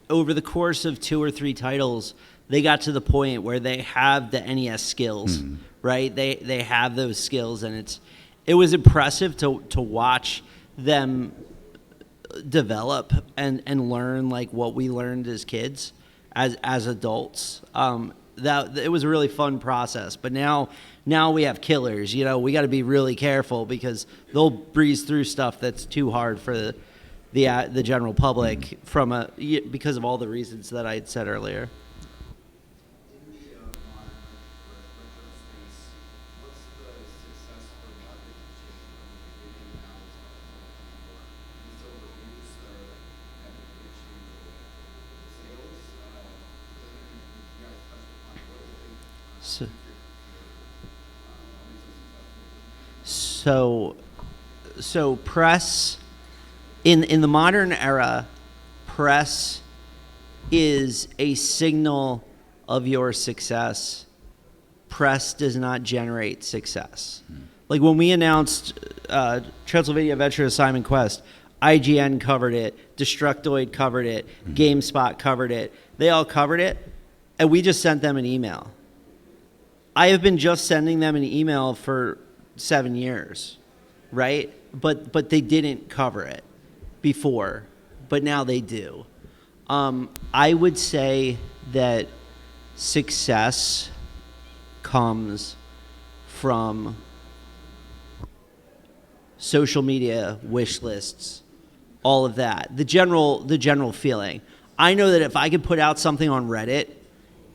Speaker 1: over the course of 2 or 3 titles, they got to the point where they have the NES skills, right? They have those skills, and it was impressive to watch them develop and learn like what we learned as kids, as adults. That it was a really fun process. But now we have killers. We got to be really careful because they'll breeze through stuff that's too hard for the general public because of all the reasons that I had said earlier.
Speaker 4: In the modern retro space, what's the success or market change from the beginning now is overused or have to achieve sales? You guys touched upon what do you think?
Speaker 1: So press in the modern era, press is a signal of your success. Press does not generate success. Like when we announced Transylvania Adventure of Simon Quest, IGN covered it, Destructoid covered it, GameSpot covered it. They all covered it, and we just sent them an email. I have been just sending them an email for 7 years, right? But they didn't cover it before, but now they do. I would say that success comes from social media, wish lists, all of that. The general feeling. I know that if I could put out something on Reddit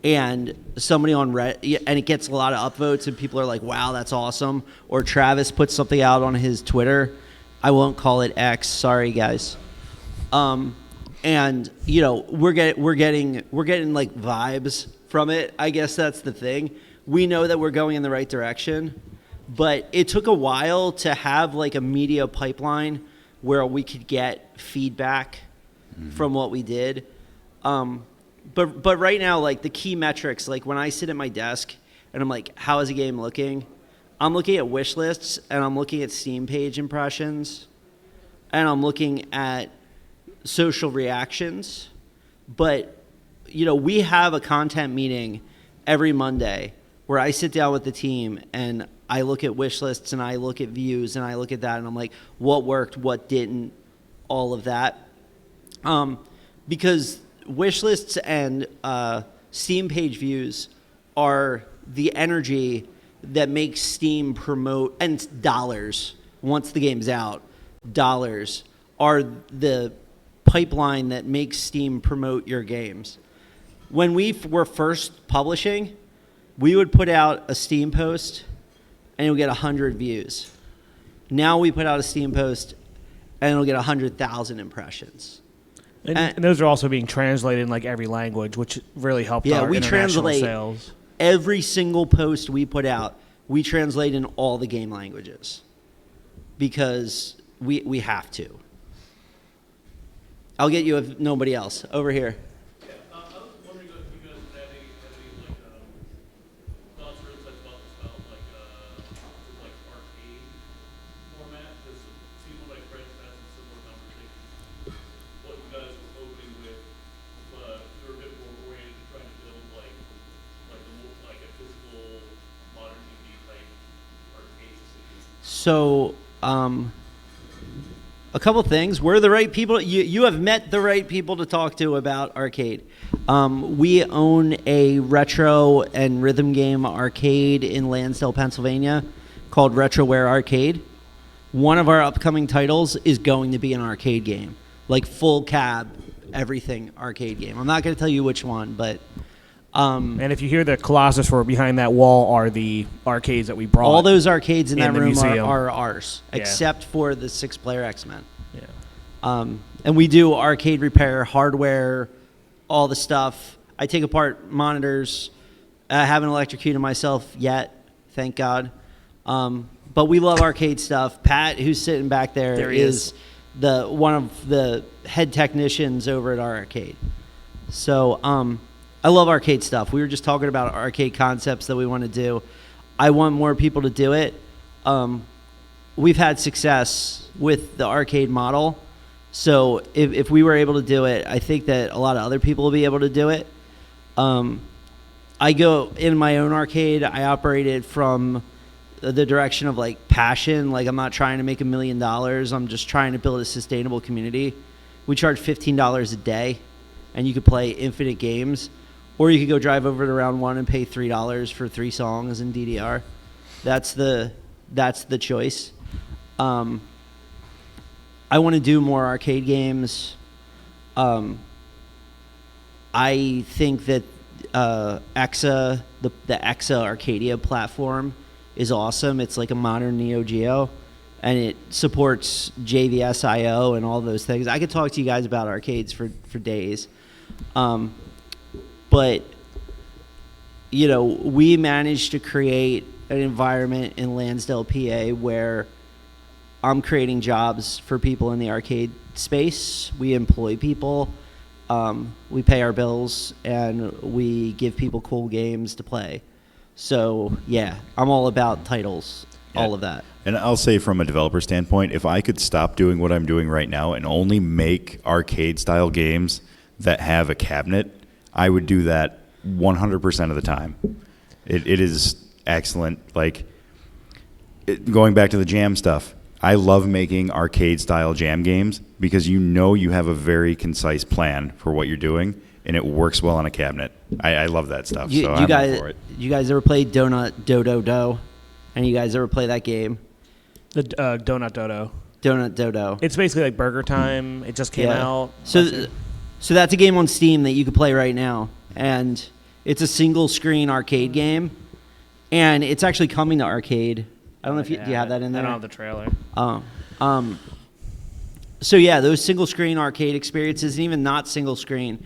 Speaker 1: and somebody on Reddit, and it gets a lot of upvotes and people are like, wow, that's awesome. Or Travis puts something out on his Twitter. I won't call it X. Sorry, guys. And we're getting like vibes from it. I guess that's the thing. We know that we're going in the right direction, but it took a while to have like a media pipeline where we could get feedback from what we did. But right now, like the key metrics, like when I sit at my desk and I'm like, how is a game looking? I'm looking at wish lists, and I'm looking at Steam page impressions, and I'm looking at social reactions. But, we have a content meeting every Monday where I sit down with the team and I look at wish lists and I look at views and I look at that and I'm like, what worked, what didn't, all of that. Because wish lists and Steam page views are the energy that makes Steam promote, and dollars, once the game's out, dollars are the pipeline that makes Steam promote your games. When we were first publishing, we would put out a Steam post and it'll get 100 views. Now we put out a Steam post, and it'll get 100,000 impressions.
Speaker 3: And those are also being translated in like every language, which really helped
Speaker 1: Yeah,
Speaker 3: our
Speaker 1: we
Speaker 3: international
Speaker 1: translate
Speaker 3: sales.
Speaker 1: every single post we put out. We translate in all the game languages because we have to. I'll get you if nobody else. Over here.
Speaker 5: Yeah, I was wondering if you guys had any like thoughts or insights about this, about like arcade format. Because see when my friends had some similar conversations. What you guys were hoping with, you're a bit more oriented to trying to build like a physical modern TV type arcade scene.
Speaker 1: So, a couple things. We're the right people. You have met the right people to talk to about arcade. We own a retro and rhythm game arcade in Lansdale, Pennsylvania called Retroware Arcade. One of our upcoming titles is going to be an arcade game, like full cab, everything arcade game. I'm not going to tell you which one, but...
Speaker 3: And if you hear the Colossus roar behind that wall are the arcades that we brought.
Speaker 1: all those arcades in that
Speaker 3: the
Speaker 1: room
Speaker 3: museum.
Speaker 1: are ours,
Speaker 3: Yeah.
Speaker 1: except for the 6-player X-Men.
Speaker 3: Yeah.
Speaker 1: And we do arcade repair, hardware, all the stuff. I take apart monitors. I haven't electrocuted myself yet, thank God. But we love arcade stuff. Pat, who's sitting back there
Speaker 3: he is.
Speaker 1: one of the head technicians over at our arcade. So I love arcade stuff. We were just talking about arcade concepts that we want to do. I want more people to do it. We've had success with the arcade model. So if we were able to do it, I think that a lot of other people will be able to do it. I go in my own arcade. I operate it from the direction of like passion. Like I'm not trying to make $1 million. I'm just trying to build a sustainable community. We charge $15 a day, and you could play infinite games. Or you could go drive over to Round 1 and pay $3 for 3 songs in DDR. That's the choice. I want to do more arcade games. I think that EXA, the EXA Arcadia platform, is awesome. It's like a modern Neo Geo, and it supports JVS IO and all those things. I could talk to you guys about arcades for days. But, you know, we managed to create an environment in Lansdale, PA, where I'm creating jobs for people in the arcade space. We employ people. We pay our bills, and we give people cool games to play. So, yeah, I'm all about titles, all of that.
Speaker 2: And I'll say from a developer standpoint, if I could stop doing what I'm doing right now and only make arcade-style games that have a cabinet, I would do that 100% of the time. It is excellent. Like, going back to the jam stuff, I love making arcade-style jam games because you know you have a very concise plan for what you're doing, and it works well on a cabinet. I love that stuff, so I'm all for it.
Speaker 1: You guys ever play Donut Dodo Do? And you guys ever play that game?
Speaker 3: The Donut Dodo.
Speaker 1: Donut Dodo.
Speaker 3: It's basically like Burger Time. It just came out.
Speaker 1: So that's a game on Steam that you can play right now, and it's a single-screen arcade game, and it's actually coming to arcade. I don't know if do you have that in there?
Speaker 3: I don't have the trailer.
Speaker 1: So yeah, those single-screen arcade experiences, and even not single-screen,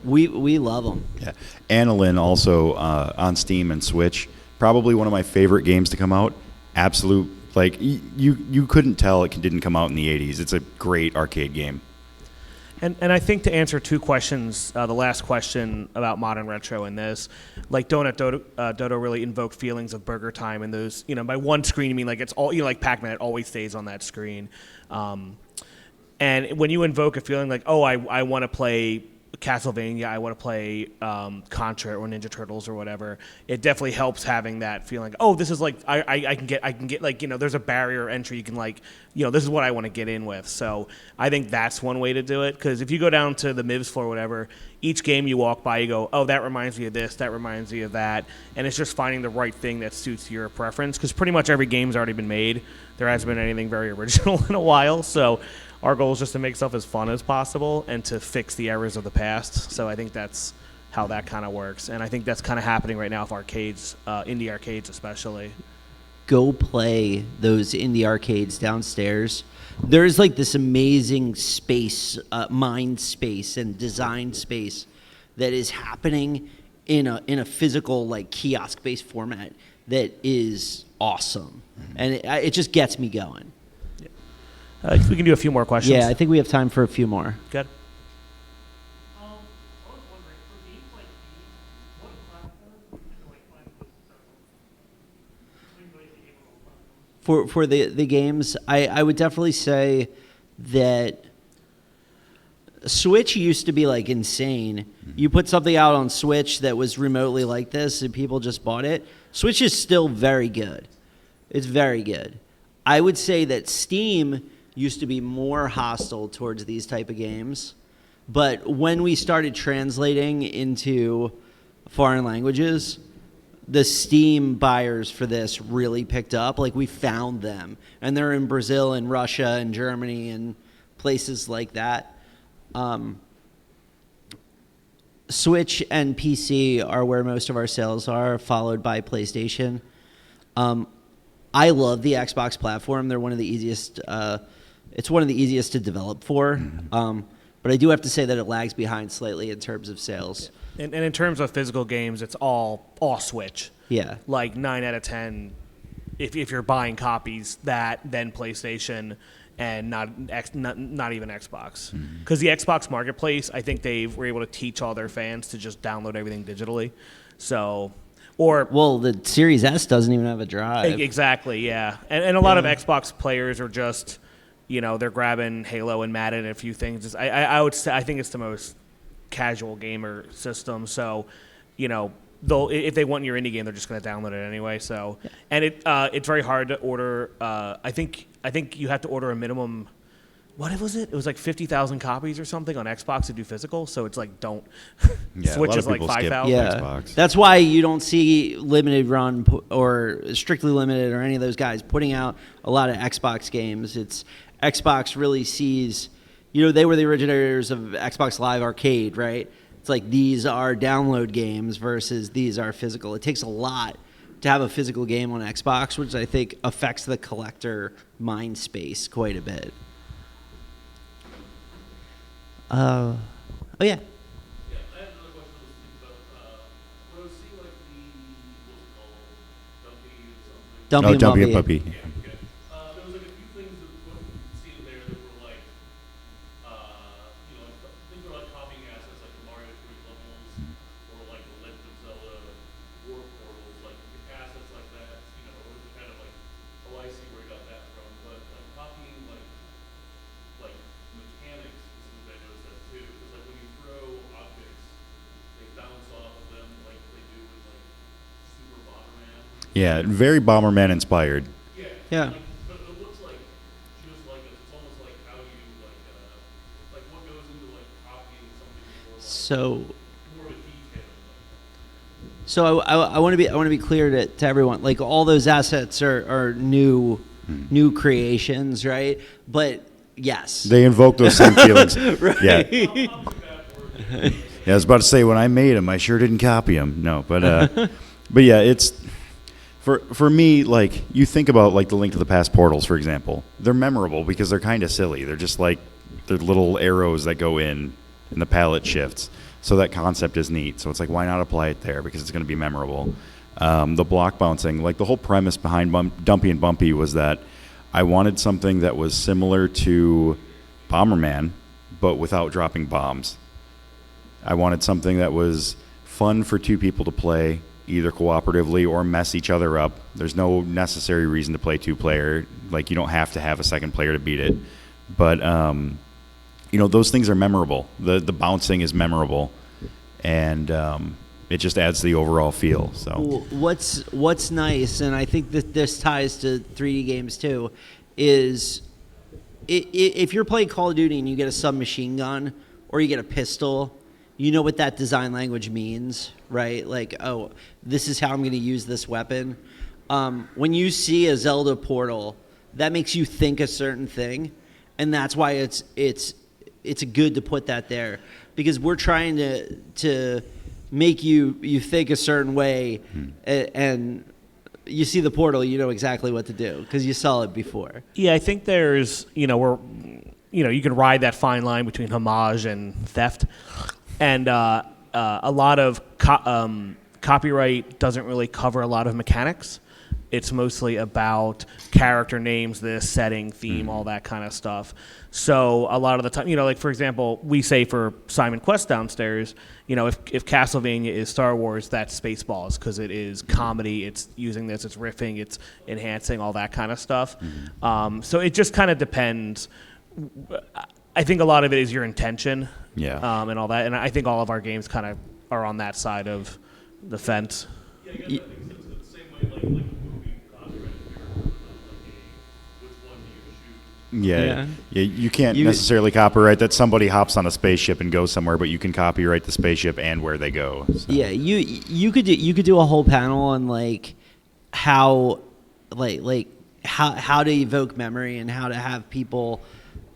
Speaker 1: we love them.
Speaker 2: Yeah, Annalyn also on Steam and Switch, probably one of my favorite games to come out. Absolute, like you couldn't tell it didn't come out in the 80s. It's a great arcade game.
Speaker 3: And I think to answer 2 questions, the last question about modern retro and this, like Donut Dodo really invoked feelings of Burger Time, and those, you know, by one screen, you mean like it's all, you know, like Pac-Man, it always stays on that screen. And when you invoke a feeling like, oh, I want to play Castlevania, I want to play Contra or Ninja Turtles or whatever, it definitely helps having that feeling like, oh, this is like I can get like, you know, there's a barrier entry, you can like, you know, this is what I want to get in with. So I think that's one way to do it, because if you go down to the MIVS floor or whatever, each game you walk by, you go, oh, that reminds me of this, that reminds me of that, and it's just finding the right thing that suits your preference, because pretty much every game's already been made. There hasn't been anything very original in a while, so our goal is just to make stuff as fun as possible and to fix the errors of the past. So I think that's how that kind of works. And I think that's kind of happening right now with arcades, indie arcades especially.
Speaker 1: go play those indie arcades downstairs. There's like this amazing space, mind space and design space that is happening in a physical like kiosk-based format that is awesome, and it just gets me going.
Speaker 3: If we can do a few more questions.
Speaker 1: Yeah, I think we have time for a few more.
Speaker 3: Good.
Speaker 5: I was wondering, for games like these, what platform would you like find the most
Speaker 1: For the games, I would definitely say that Switch used to be like insane. You put something out on Switch that was remotely like this and people just bought it. Switch is still very good. It's very good. I would say that Steam used to be more hostile towards these type of games. But when we started translating into foreign languages, the Steam buyers for this really picked up. Like, we found them. And they're in Brazil and Russia and Germany and places like that. Switch and PC are where most of our sales are, followed by PlayStation. I love the Xbox platform. They're one of the easiest. It's one of the easiest to develop for. But I do have to say that it lags behind slightly in terms of sales.
Speaker 3: And in terms of physical games, it's all Switch.
Speaker 1: Yeah.
Speaker 3: Like 9 out of 10, if you're buying copies, that then PlayStation and not even Xbox. Because the Xbox Marketplace, I think they were able to teach all their fans to just download everything digitally. So,
Speaker 1: Well, the Series S doesn't even have a drive.
Speaker 3: Exactly, yeah. And a lot of Xbox players are just, they're grabbing Halo and Madden and a few things. I would say I think it's the most casual gamer system. So, if they want your indie game, they're just going to download it anyway. So, and it's very hard to order. I think you have to order a minimum. What was it? It was like 50,000 copies or something on Xbox to do physical. So it's like don't.
Speaker 2: Yeah,
Speaker 3: Switch
Speaker 2: a lot
Speaker 3: is
Speaker 2: of
Speaker 3: like
Speaker 2: people skip
Speaker 3: 5,000.
Speaker 1: Yeah,
Speaker 2: Xbox.
Speaker 1: that's why you don't see limited run or strictly limited or any of those guys putting out a lot of Xbox games. It's Xbox really sees, they were the originators of Xbox Live Arcade, right? It's like these are download games versus these are physical. It takes a lot to have a physical game on Xbox, which I think affects the collector mind space quite a bit. Oh yeah.
Speaker 5: Yeah, I have another question I was thinking about. When I was seeing like what's it called, Dumpy or something.
Speaker 1: Dumpy
Speaker 2: Dumpy and Puppy.
Speaker 5: Yeah, okay. There was like a few things that what you could see in there that were like, things were like copying assets like the Mario 3 levels or like the Legend of Zelda War Portals, like assets like that. It was kind of like, oh, I see where you got that from. But like copying like mechanics is something I noticed that too. Because like when you throw objects, they bounce off of them like they do with like Super Bomberman.
Speaker 2: Yeah, very Bomberman inspired.
Speaker 1: Yeah.
Speaker 5: But it looks like just like it's almost like how you like what goes into like copying something more like
Speaker 1: So
Speaker 5: more of a detail.
Speaker 1: So I want to be clear to everyone. Like, all those assets are new creations, right? But yes,
Speaker 2: They invoke those same feelings.
Speaker 1: right.
Speaker 2: Yeah. Yeah, I was about to say, when I made them, I sure didn't copy them. No, but but yeah, it's for me, like, you think about like the Link to the Past portals, for example. They're memorable because they're kind of silly. They're just like they're little arrows that go in and the palette shifts. So that concept is neat. So it's like, why not apply it there? Because it's going to be memorable. The block bouncing, like the whole premise behind Dumpy and Bumpy was that I wanted something that was similar to Bomberman, but without dropping bombs. I wanted something that was fun for two people to play, either cooperatively or mess each other up. There's no necessary reason to play two-player. Like, you don't have to have a second player to beat it. But, those things are memorable. The bouncing is memorable. And it just adds to the overall feel. So
Speaker 1: What's nice, and I think that this ties to 3D games too, is if you're playing Call of Duty and you get a submachine gun or you get a pistol, you know what that design language means, right? Like, oh, this is how I'm going to use this weapon. When you see a Zelda portal, that makes you think a certain thing, and that's why it's good to put that there, because we're trying to make you think a certain way, and you see the portal, you know exactly what to do because you saw it before.
Speaker 3: Yeah, I think there's, you can ride that fine line between homage and theft. And a lot of copyright doesn't really cover a lot of mechanics. It's mostly about character names, this setting, theme, all that kind of stuff. So a lot of the time, like for example, we say for Simon Quest downstairs, if Castlevania is Star Wars, that's Spaceballs because it is comedy. It's using this, it's riffing, it's enhancing, all that kind of stuff. So it just kind of depends. I think a lot of it is your intention, and all that. And I think all of our games kind of are on that side of the fence.
Speaker 5: Yeah, I guess that makes sense. It's the same way like a movie copyright here, which one do you shoot?
Speaker 2: Yeah, you can't necessarily copyright that somebody hops on a spaceship and goes somewhere, but you can copyright the spaceship and where they go. So.
Speaker 1: Yeah, you could do a whole panel on like how to evoke memory and how to have people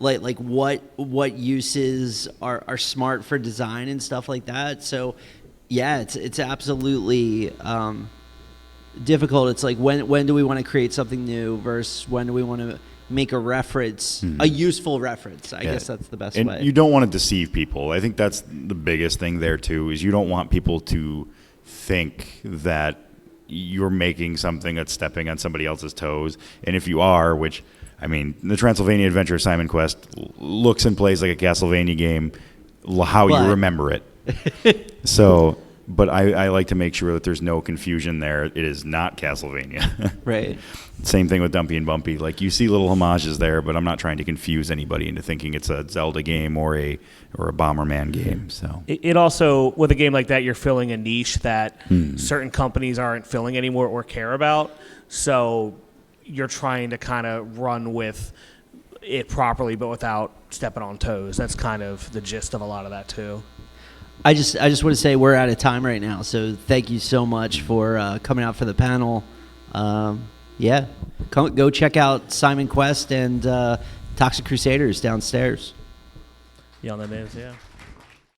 Speaker 1: like what uses are smart for design and stuff like that. So yeah, it's absolutely difficult. It's like when do we want to create something new versus when do we want to make a reference, a useful reference. I guess that's the best
Speaker 2: and
Speaker 1: way.
Speaker 2: You don't want to deceive people. I think that's the biggest thing there too, is you don't want people to think that you're making something that's stepping on somebody else's toes. And if you are, which, I mean, the Transylvania Adventure Simon Quest looks and plays like a Castlevania game, how you remember it. So, but I like to make sure that there's no confusion there. It is not Castlevania.
Speaker 1: Right.
Speaker 2: Same thing with Dumpy and Bumpy. Like, you see little homages there, but I'm not trying to confuse anybody into thinking it's a Zelda game or a Bomberman game. So
Speaker 3: it also, with a game like that, you're filling a niche that certain companies aren't filling anymore or care about. So you're trying to kind of run with it properly, but without stepping on toes. That's kind of the gist of a lot of that too.
Speaker 1: I just want to say we're out of time right now, so thank you so much for coming out for the panel. Go check out Simon Quest and Toxic Crusaders downstairs.
Speaker 3: Yeah, that is, yeah.